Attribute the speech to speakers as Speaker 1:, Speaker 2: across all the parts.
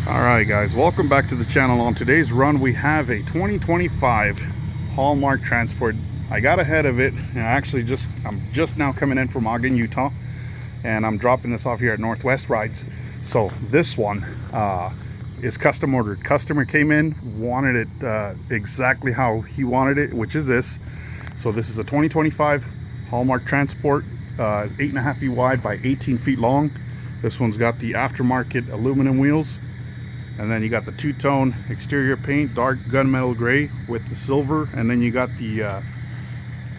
Speaker 1: Alright guys, welcome back to the channel. On today's run we have a 2025 Haulmark transport. I got ahead of it and I'm just now coming in from Ogden, Utah, and I'm dropping this off here at Northwest Rides. So this one is custom ordered. Customer came in, wanted it exactly how he wanted it, which is this. So this is a 2025 Haulmark transport, 8.5 feet wide by 18 feet long. This one's got the aftermarket aluminum wheels. And then you got the two-tone exterior paint, dark gunmetal gray with the silver, and then you got the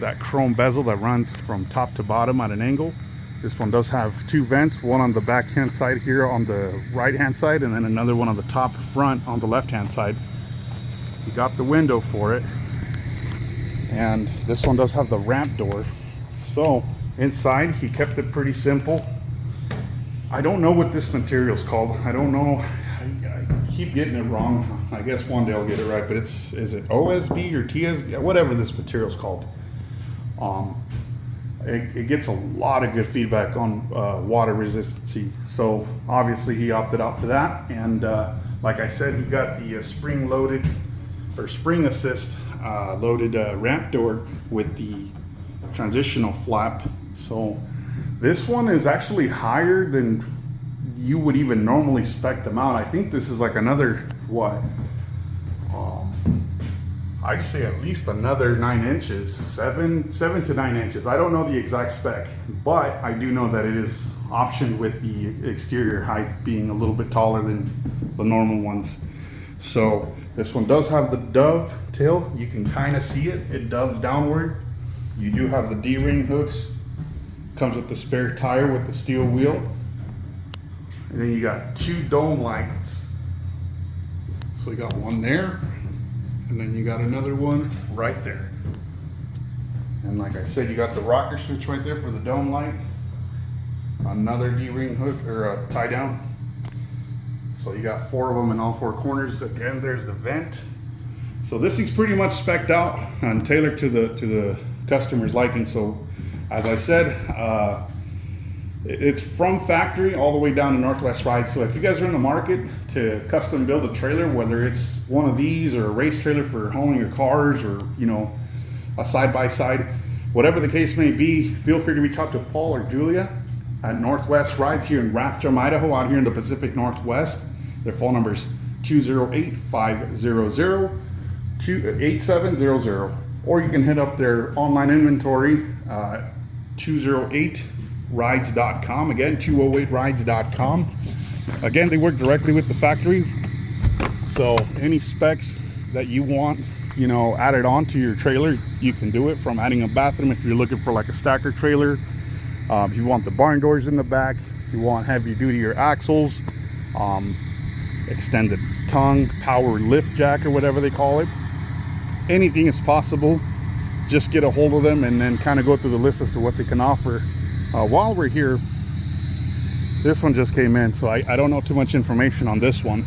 Speaker 1: that chrome bezel that runs from top to bottom at an angle. This one does have two vents, one on the back hand side here on the right hand side, and then another one on the top front on the left hand side. You got the window for it, and this one does have the ramp door. So inside he kept it pretty simple. I don't know what this material is called. I don't know. I keep getting it wrong. I guess one day I'll get it right, but is it OSB or TSB, whatever this material is called. It gets a lot of good feedback on water resistance. So obviously he opted out for that, and like I said, he got the spring assist loaded ramp door with the transitional flap. So this one is actually higher than you would even normally spec them out. I think this is like another, what? I'd say at least another 9 inches, 7 to 9 inches. I don't know the exact spec, but I do know that it is optioned with the exterior height being a little bit taller than the normal ones. So this one does have the dove tail. You can kind of see it. It doves downward. You do have the D-ring hooks. Comes with the spare tire with the steel wheel. And then you got two dome lights. So you got one there, and then you got another one right there. And like I said, you got the rocker switch right there for the dome light. Another D-ring hook or a tie down. So you got 4 of them in all 4 corners. Again, there's the vent. So this thing's pretty much spec'd out and tailored to the customer's liking. So as I said, it's from factory all the way down to Northwest Rides. So if you guys are in the market to custom build a trailer, whether it's one of these or a race trailer for hauling your cars, or a side-by-side, whatever the case may be, feel free to reach out to Paul or Julia at Northwest Rides here in Rathdrum, Idaho, out here in the Pacific Northwest. Their phone number is 208-500-8700, or you can hit up their online inventory, 208rides.com. Again, 208rides.com. Again, they work directly with the factory. So any specs that you want, added on to your trailer, you can do it, from adding a bathroom if you're looking for like a stacker trailer. If you want the barn doors in the back, if you want heavy duty or axles, extended tongue, power lift jack, or whatever they call it. Anything is possible. Just get a hold of them and then kind of go through the list as to what they can offer. While we're here, this one just came in, so I don't know too much information on this one.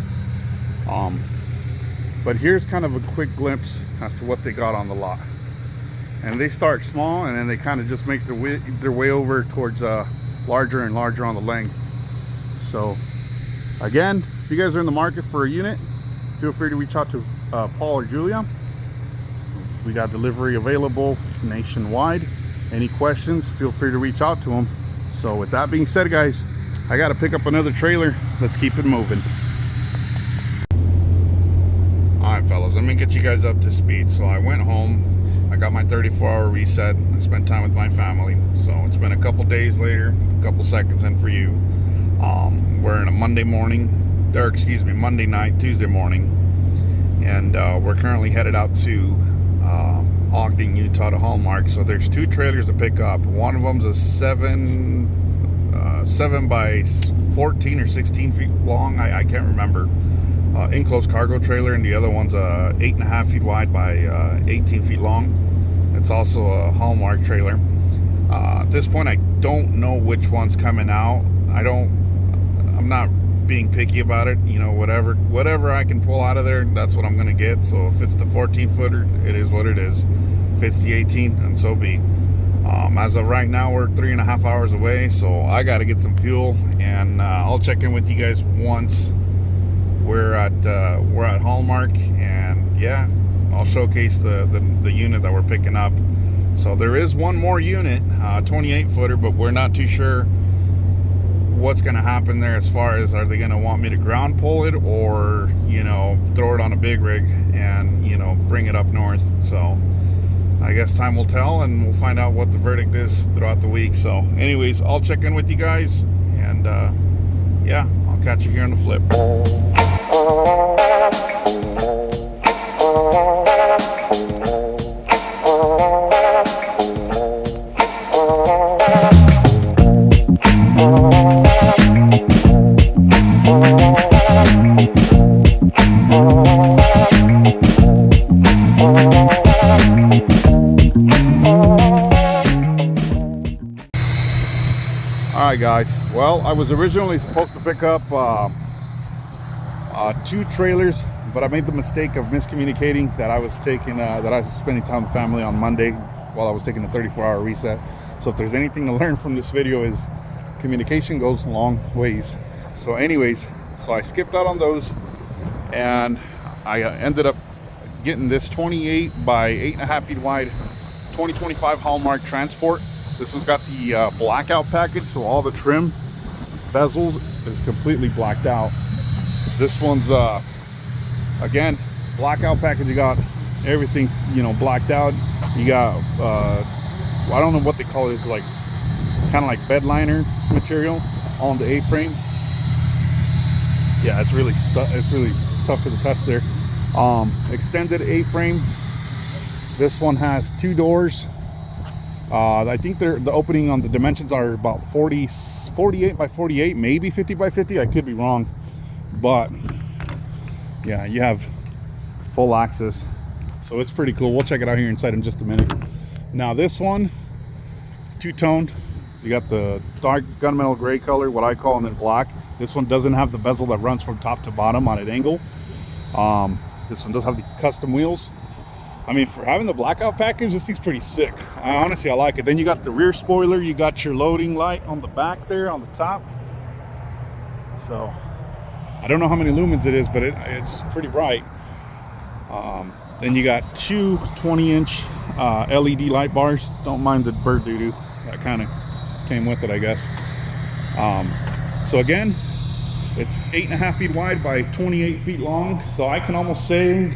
Speaker 1: But here's kind of a quick glimpse as to what they got on the lot. And they start small, and then they kind of just make their way over towards larger and larger on the length. So again, if you guys are in the market for a unit, feel free to reach out to Paul or Julia. We got delivery available nationwide. Any questions, feel free to reach out to them. So with that being said, guys, I got to pick up another trailer. Let's keep it moving. All right, fellas, let me get you guys up to speed. So I went home. I got my 34-hour reset. I spent time with my family. So it's been a couple days later, a couple seconds in for you. We're in a Monday night, Tuesday morning. And we're currently headed out to Ogden, Utah, to Haulmark. So there's 2 trailers to pick up. One of them's a 7 by 14 or 16 feet long. I can't remember. Enclosed cargo trailer, and the other one's 8.5 feet wide by 18 feet long. It's also a Haulmark trailer. At this point, I don't know which one's coming out. I'm not being picky about it. Whatever I can pull out of there, that's what I'm gonna get. So if it's the 14 footer, it is what it is. If it's the 18, and so be. As of right now, we're 3.5 hours away, so I got to get some fuel, and I'll check in with you guys once we're we're at Haulmark, and yeah, I'll showcase the unit that we're picking up. So there is one more unit, 28 footer, but we're not too sure what's going to happen there as far as, are they going to want me to ground pull it, or, you know, throw it on a big rig and, you know, bring it up north. So I guess time will tell, and we'll find out what the verdict is throughout the week. So anyways, I'll check in with you guys, and yeah, I'll catch you here on the flip. Alright guys, well, I was originally supposed to pick up 2 trailers, but I made the mistake of miscommunicating that I was spending time with family on Monday while I was taking a 34-hour reset. So if there's anything to learn from this video, is communication goes a long ways. So anyways, so I skipped out on those, and I ended up getting this 28 by 8.5 feet wide 2025 Haulmark transport. This one's got the blackout package, so all the trim bezels is completely blacked out. This one's again, blackout package. You got everything, you know, blacked out. You got I don't know what they call it. It's like kind of like bed liner material on the A-frame. Yeah, it's really tough to the touch there. Extended A-frame. This one has 2 doors. I think the opening on the dimensions are about 48 by 48, maybe 50 by 50. I could be wrong, but yeah, you have full access, so it's pretty cool. We'll check it out here inside in just a minute. Now this one is 2-toned, so you got the dark gunmetal gray color, what I call, and then black. This one doesn't have the bezel that runs from top to bottom on an angle. This one does have the custom wheels. I mean, for having the blackout package, this thing's pretty sick. Honestly, I like it. Then you got the rear spoiler. You got your loading light on the back there, on the top. So, I don't know how many lumens it is, but it's pretty bright. Then you got 2 20-inch LED light bars. Don't mind the bird doo-doo. That kind of came with it, I guess. So again, it's 8.5 feet wide by 28 feet long. So I can almost say,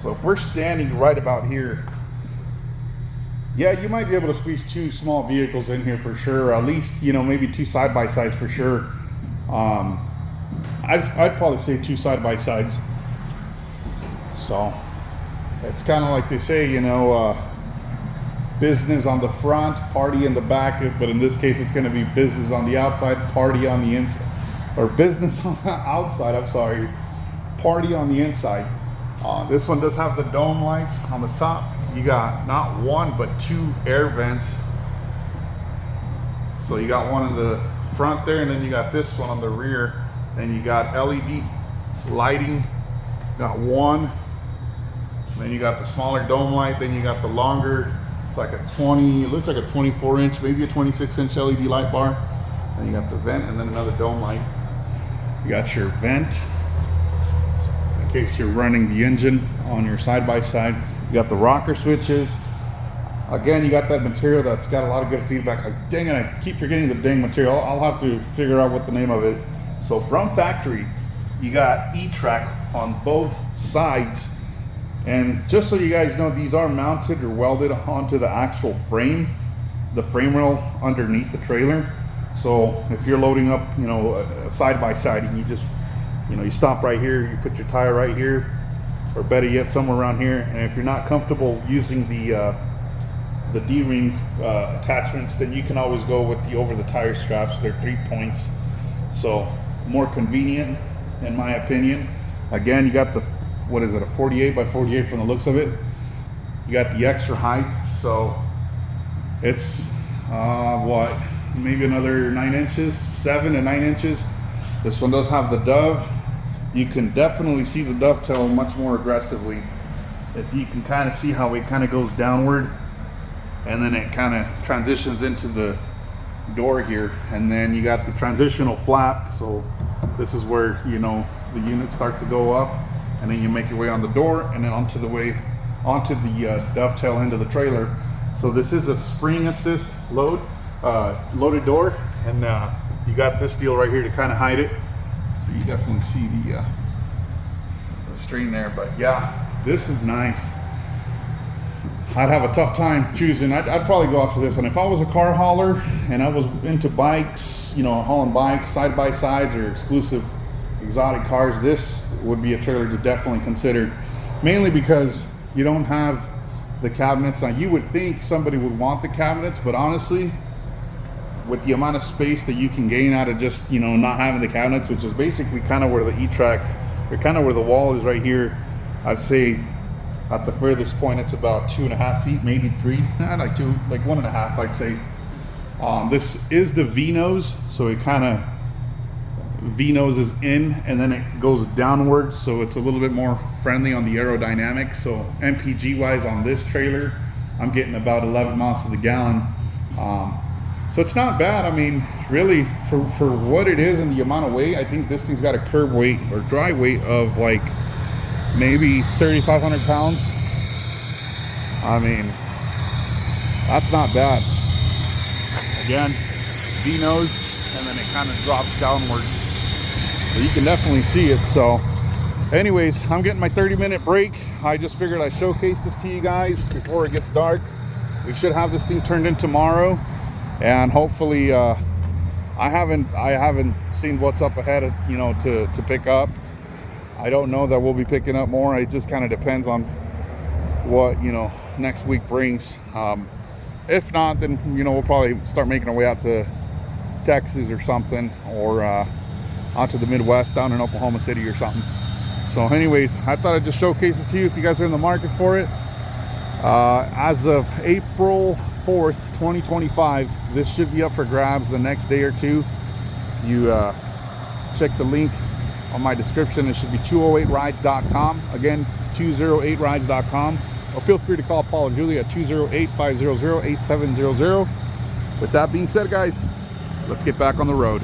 Speaker 1: so if we're standing right about here, yeah, you might be able to squeeze 2 small vehicles in here for sure. At least, you know, maybe 2 side-by-sides for sure. I'd probably say 2 side-by-sides. So it's kind of like they say, you know, business on the front, party in the back. But in this case, it's going to be business on the outside, party on the inside. Or business on the outside, I'm sorry, party on the inside. This one does have the dome lights on the top. You got not 1 but 2 air vents. So you got one in the front there, and then you got this one on the rear. Then you got LED lighting. Got 1. Then you got the smaller dome light. Then you got the longer, like a 20. It looks like a 24-inch, maybe a 26-inch LED light bar. Then you got the vent, and then another dome light. You got your vent in case you're running the engine on your side-by-side. You got the rocker switches. Again, you got that material that's got a lot of good feedback. Like, dang it, I keep forgetting the dang material. I'll have to figure out what the name of it. So from factory, you got E-track on both sides. And just so you guys know, these are mounted or welded onto the actual frame, the frame rail underneath the trailer. So if you're loading up, you know, a side-by-side, and you just, you know, you stop right here, you put your tire right here, or better yet, somewhere around here. And if you're not comfortable using the D-ring attachments, then you can always go with the over the tire straps. They're 3 points, so more convenient in my opinion. Again, you got the, what is it, a 48 by 48 from the looks of it. You got the extra height, so it's what, maybe another 9 inches, 7 to 9 inches. This one does have the dove. You can definitely see the dovetail much more aggressively. If you can kind of see how it kind of goes downward, and then it kind of transitions into the door here, and then you got the transitional flap. So this is where, you know, the unit starts to go up, and then you make your way on the door and then onto the dovetail end of the trailer. So this is a spring assist loaded door, and you got this deal right here to kind of hide it. So you definitely see the string there, but yeah, this is nice. I'd have a tough time choosing. I'd probably go after this one. If I was a car hauler and I was into bikes, you know, hauling bikes, side-by-sides or exclusive exotic cars, this would be a trailer to definitely consider. Mainly because you don't have the cabinets. Now, you would think somebody would want the cabinets, but honestly, with the amount of space that you can gain out of just, you know, not having the cabinets, which is basically kind of where the E-Track, or kind of where the wall is right here, I'd say at the furthest point it's about 2.5 feet, maybe 3, like 1.5, I'd say. This is the V-nose, so it kind of V-noses in and then it goes downward, so it's a little bit more friendly on the aerodynamics. So MPG wise on this trailer, I'm getting about 11 miles to the gallon. So it's not bad. I mean, really, for what it is and the amount of weight, I think this thing's got a curb weight or dry weight of like maybe 3,500 pounds. I mean, that's not bad. Again, V-nose, and then it kind of drops downward. So you can definitely see it. So anyways, I'm getting my 30-minute break. I just figured I'd showcase this to you guys before it gets dark. We should have this thing turned in tomorrow. And hopefully, I haven't seen what's up ahead, you know, to pick up. I don't know that we'll be picking up more. It just kind of depends on what, you know, next week brings. If not, then, you know, we'll probably start making our way out to Texas or something, or out to the Midwest, down in Oklahoma City or something. So anyways, I thought I'd just showcase this to you if you guys are in the market for it. As of April 4th, 2025, this should be up for grabs the next day or two. If you check the link on my description, it should be 208rides.com. Again, 208rides.com. Or feel free to call Paul or Julie at 208-500-8700. With that being said, guys, let's get back on the road.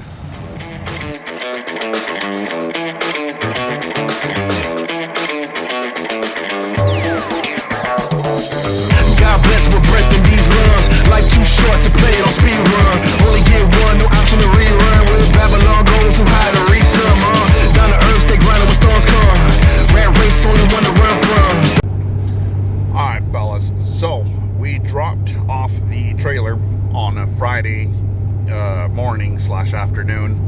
Speaker 2: God bless, we're breaking these runs. Life too short to play it on speed run. Only get one, no option to rerun. Where Babylon goes, too high to reach some. Down to earth, stay grinding when storms come. Rat race, only one to run from.
Speaker 1: Alright, fellas. So, we dropped off the trailer on a Friday morning / afternoon.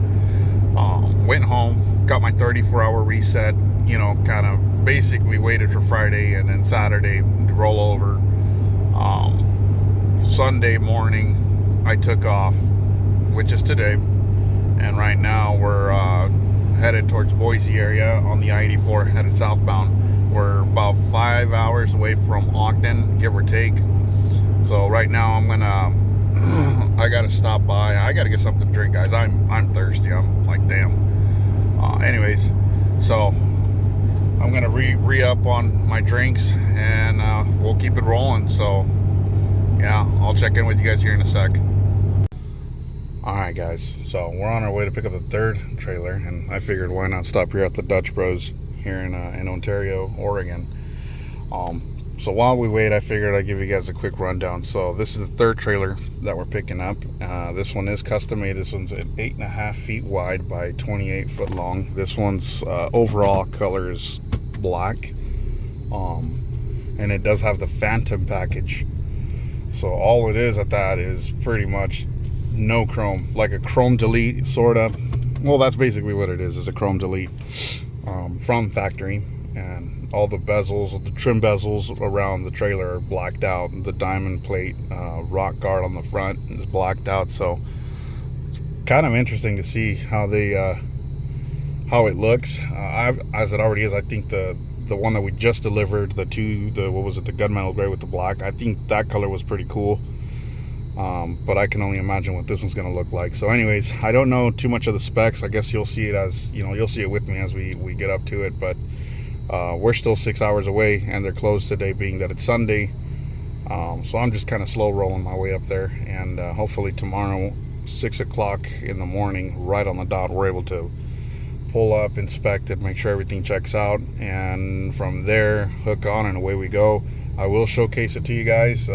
Speaker 1: Went home, got my 34-hour reset, you know, kind of basically waited for Friday and then Saturday to roll over. Sunday morning I took off, which is today, and right now we're headed towards Boise area on the I-84, headed southbound. We're about 5 hours away from Ogden, give or take. So right now I'm gonna I gotta stop by. I gotta get something to drink, guys. I'm thirsty. I'm like, damn. Anyways, so I'm gonna re-up on my drinks, and we'll keep it rolling. So yeah, I'll check in with you guys here in a sec. Alright guys, so we're on our way to pick up the third trailer, and I figured why not stop here at the Dutch Bros here in Ontario, Oregon. So while we wait, I figured I'd give you guys a quick rundown. So this is the third trailer that we're picking up. This one is custom made. This one's 8.5 feet wide by 28 foot long. This one's overall color is black, and it does have the Phantom package. So all it is at that is pretty much no chrome, like a chrome delete sort of. Well, that's basically what it is a chrome delete from factory. And all the bezels, the trim bezels around the trailer are blacked out. The diamond plate rock guard on the front is blacked out. So it's kind of interesting to see how they how it looks. As it already is, I think the one that we just delivered, the what was it, the gunmetal gray with the black, I think that color was pretty cool. But I can only imagine what this one's gonna look like. So anyways, I don't know too much of the specs. I guess you'll see it as, you know, you'll see it with me as we get up to it. But we're still 6 hours away, and they're closed today, being that it's Sunday. So I'm just kind of slow rolling my way up there, and hopefully tomorrow 6 o'clock in the morning, right on the dot, we're able to pull up, inspect it, make sure everything checks out, and from there hook on and away we go. I will showcase it to you guys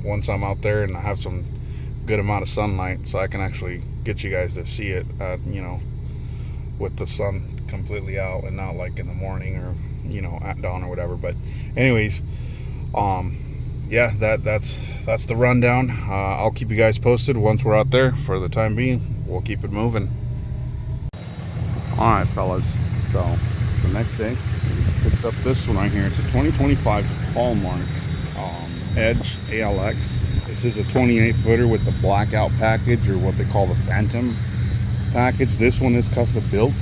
Speaker 1: once I'm out there and I have some good amount of sunlight, so I can actually get you guys to see it you know, with the sun completely out and not like in the morning or, you know, at dawn or whatever. But anyways, yeah, that's the rundown. I'll keep you guys posted once we're out there. For the time being, we'll keep it moving. All right, fellas, so it's the next day. We picked up this one right here. It's a 2025 Haulmark Edge ALX. This is a 28 footer with the blackout package, or what they call the Phantom package. This one is custom built.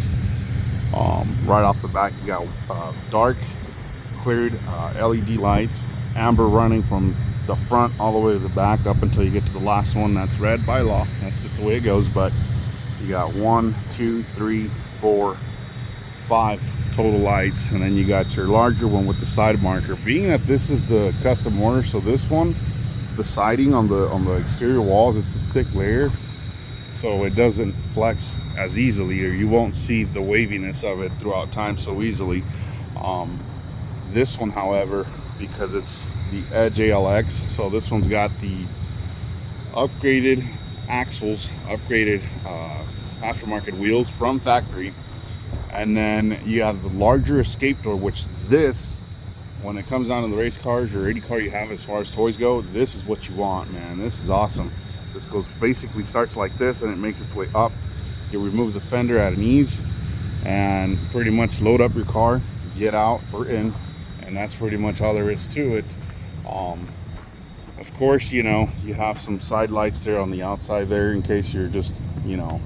Speaker 1: Right off the back, you got dark cleared LED lights, amber running from the front all the way to the back up until you get to the last one. That's red by law. That's just the way it goes. But so you got 1, 2, 3, 4, 5 total lights, and then you got your larger one with the side marker. Being that this is the custom order, so this one, the siding on the exterior walls, is a thick layer, so it doesn't flex as easily, or you won't see the waviness of it throughout time so easily. This one, however, because it's the Edge ALX, so this one's got the upgraded axles, upgraded aftermarket wheels from factory, and then you have the larger escape door, which this, when it comes down to the race cars or any car you have as far as toys go, this is what you want, man. This is awesome. This goes, basically starts like this and it makes its way up. You remove the fender at an ease and pretty much load up your car, get out or in, and that's pretty much all there is to it. Of course, you know, you have some side lights there on the outside there in case you're just, you know,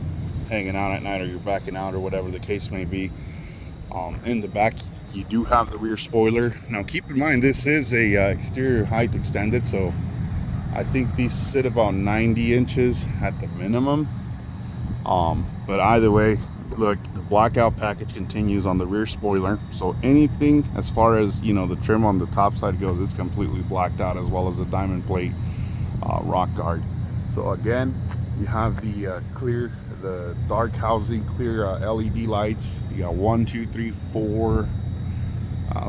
Speaker 1: hanging out at night or you're backing out or whatever the case may be. In the back, you do have the rear spoiler. Now keep in mind, this is a exterior height extended, so I think these sit about 90 inches at the minimum. But either way, look, the blackout package continues on the rear spoiler, so anything as far as, you know, the trim on the top side goes, it's completely blacked out, as well as the diamond plate rock guard. So again, you have the clear, the dark housing, clear LED lights. You got 1, 2, 3, 4,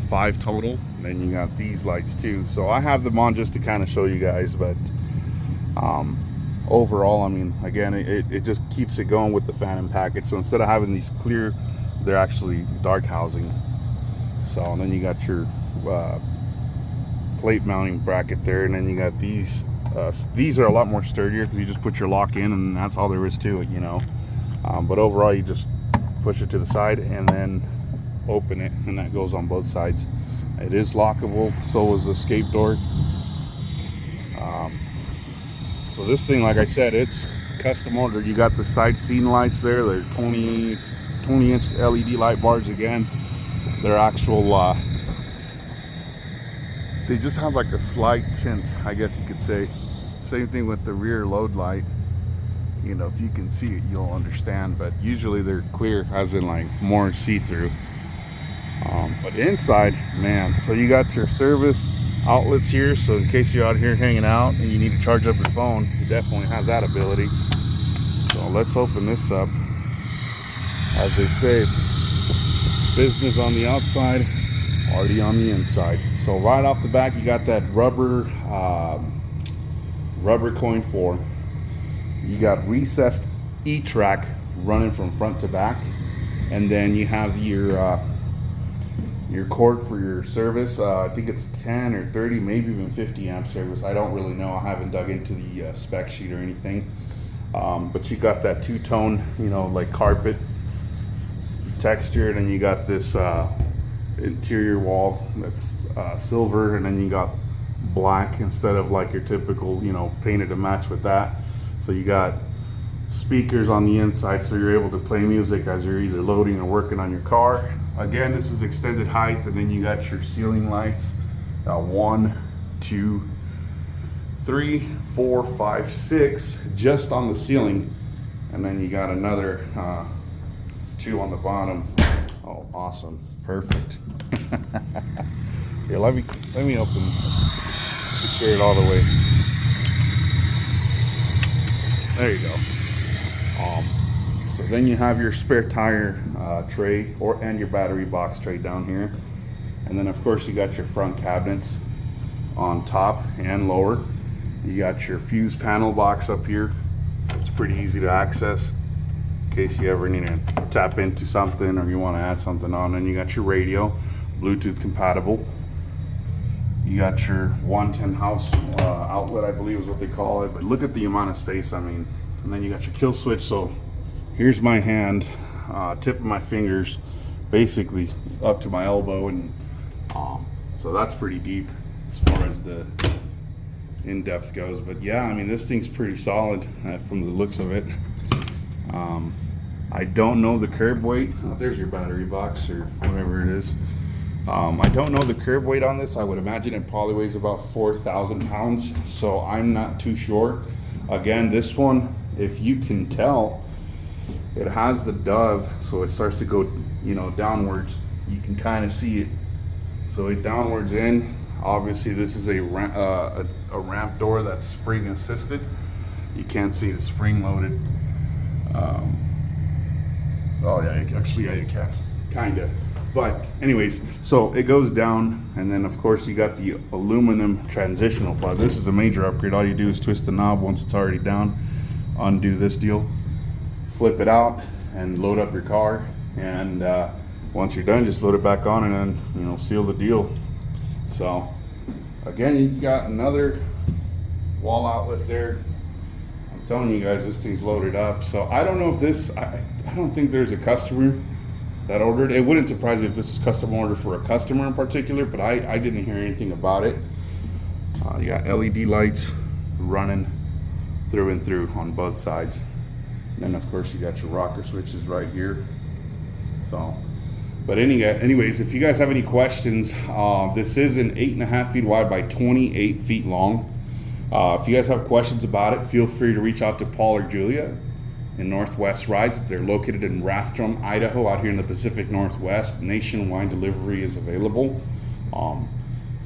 Speaker 1: 5 total. And then you got these lights too. So I have them on just to kind of show you guys, but overall, I mean, again, it just keeps it going with the Phantom package. So instead of having these clear, they're actually dark housing. So, and then you got your plate mounting bracket there, and then you got these. These are a lot more sturdier because you just put your lock in and that's all there is to it, you know. But overall, you just push it to the side and then open it, and that goes on both sides. It is lockable, so is the escape door. So this thing, like I said, it's custom ordered. You got the side scene lights there. They're 20-inch LED light bars again. They're actual, they just have like a slight tint, I guess you could say. Same thing with the rear load light. You know, if you can see it, you'll understand, but usually they're clear, as in like more see-through. But inside, man, so you got your service outlets here, so in case you're out here hanging out and you need to charge up your phone, you definitely have that ability. So let's open this up. As they say, business on the outside, party on the inside. So right off the back, you got that rubber coin 4. You got recessed E-track running from front to back, and then you have your cord for your service. I think it's 10 or 30, maybe even 50 amp service. I don't really know. I haven't dug into the spec sheet or anything. But you got that two-tone, you know, like carpet texture, and then you got this interior wall that's silver, and then you got black instead of like your typical, you know, painted to match with that. So you got speakers on the inside, so you're able to play music as you're either loading or working on your car. Again, this is extended height, and then you got your ceiling lights. 1, 2, 3, 4, 5, 6 just on the ceiling, and then you got another 2 on the bottom. Oh, awesome, perfect. Here, let me open, secure it all the way. There you go. So then you have your spare tire tray and your battery box tray down here. And then of course you got your front cabinets on top and lower. You got your fuse panel box up here. So it's pretty easy to access in case you ever need to tap into something or you want to add something on. And you got your radio, Bluetooth compatible. You got your 110 house outlet, I believe is what they call it. But look at the amount of space, I mean. And then you got your kill switch. So here's my hand, tip of my fingers, basically up to my elbow. And so that's pretty deep as far as the in-depth goes. But yeah, I mean, this thing's pretty solid from the looks of it. I don't know the curb weight. There's your battery box or whatever it is. I don't know the curb weight on this. I would imagine it probably weighs about 4,000 pounds. So I'm not too sure. Again, this one, if you can tell, it has the dove, so it starts to go, you know, downwards. You can kind of see it. So it downwards in. Obviously, this is a ramp door that's spring assisted. You can't see the spring loaded. Oh yeah, actually yeah, you can, kinda. But anyways, so it goes down, and then of course you got the aluminum transitional flap. This is a major upgrade. All you do is twist the knob once it's already down, undo this deal, flip it out, and load up your car. And once you're done, just load it back on, and then, you know, seal the deal. So again, you got another wall outlet there. I'm telling you guys, this thing's loaded up. So I don't know if this, I don't think there's a customer that ordered. It wouldn't surprise me if this is custom order for a customer in particular, but I didn't hear anything about it. You got LED lights running through and through on both sides. And then of course you got your rocker switches right here. So, but anyways, if you guys have any questions, this is an 8.5 feet wide by 28 feet long. If you guys have questions about it, feel free to reach out to Paul or Julia in Northwest Rides. They're located in Rathdrum, Idaho, out here in the Pacific Northwest. Nationwide delivery is available.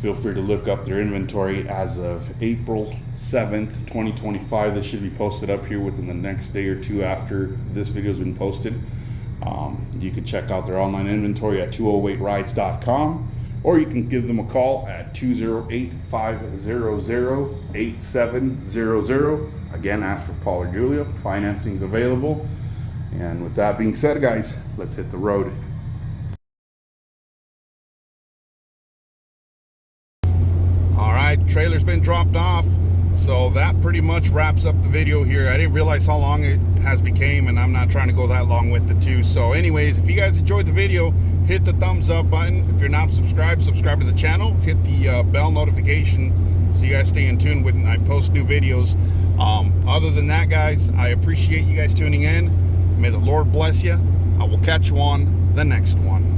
Speaker 1: Feel free to look up their inventory as of April 7th, 2025. This should be posted up here within the next day or two after this video has been posted. You can check out their online inventory at 208rides.com, or you can give them a call at 208-500-8700. Again, ask for Paul or Julia. Financing's available. And with that being said, guys, let's hit the road. All right, trailer's been dropped off. So that pretty much wraps up the video here. I didn't realize how long it has became, and I'm not trying to go that long with it too. So anyways, if you guys enjoyed the video, hit the thumbs up button. If you're not subscribed, subscribe to the channel. Hit the bell notification so you guys stay in tune when I post new videos. Other than that, guys, I appreciate you guys tuning in. May the Lord bless you. I will catch you on the next one.